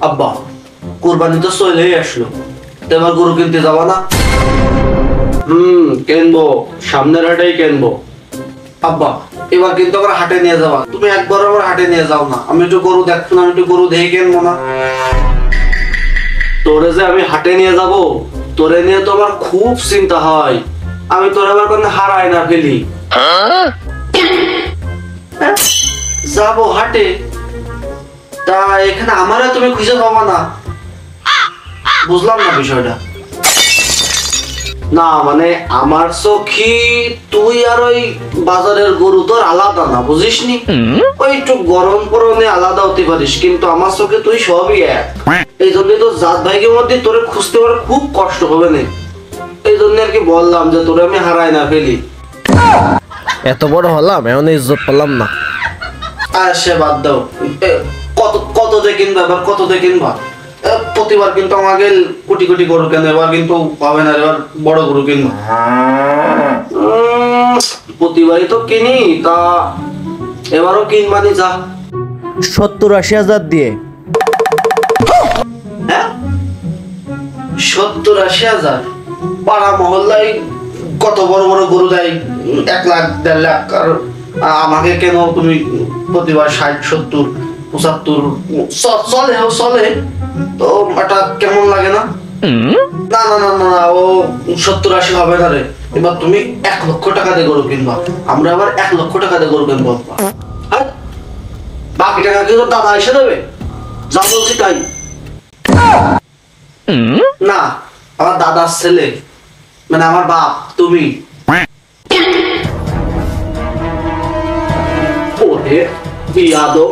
আব্বা কুরবানি তো চলেই আসলো, এবার গরু কিনতে যাবা না? কিনবো, সামনের হাটেই কিনবো। আব্বা এবার কিন্তু আবার হাটে নিয়ে যাবা, তুমি একবার আবার হাটে নিয়ে যাও না, আমি একটু গরু দেখবো না, আমি একটু গরু দেখে কিনবো না। তোরে যে আমি হাটে নিয়ে যাব, তোরে নিয়ে তো আমার খুব চিন্তা হয়, আমি তোর আবার কোনো হারাই না ফেলি। যাবো হাটে, তা এখানে আমারে তুমি খুঁজে পাবা না, বুঝলাম না বিষয়টা। না মানে আমার চোখে তুই আর ওই বাজারের গরু তোর আলাদা না, বুঝিস নি? ওই একটু গরম পরনে আলাদা হতে পারিস, কিন্তু আমার চোখে তুই সবই এক। এই জন্য তো জাত ভাইকে মধ্যে তোরে খুঁজতে পারে খুব কষ্ট হবে না, এই জন্য আর কি বললাম যে তোরে আমি হারাই না ফেলি। এত বড় হলাম এখন ইজ্জত পেলাম না। আর সে বাদ দাও, কত কত দিয়ে কিনবা, এবার কত দিয়ে কিনবা? প্রতিবার কিন্তু আমাকে কোটি কোটি গরু কেন, এবার কিন্তু পাবে না, এবার বড় গরু কিনবো। প্রতিবারই তো কিনি, তা এবারও কিনবানি যা। 70-80 হাজার দিয়ে। হ্যাঁ 70-80 হাজার? পাড়া মহল্লায় কত বড় বড় গরু দেয় 1 লাখ 1.5 লাখ, আর আমাকে কেন তুমি প্রতিবার 60-70-75 চলে চলে তো এটা কেমন লাগে না? না না না না, ও 70-80 হবে না রে, এবার তুমি 1 লক্ষ টাকা দিয়ে গরু কিনবা, আমরা আবার 1 লক্ষ টাকা দিয়ে গরু কিনবো। আর বাকি টাকা কি তোর দাদা এসে দেবে? যা বলছি তাই। না, আমার দাদার ছেলে, মানে আমার বাপ, তুমি। ওরে বিয়াদব।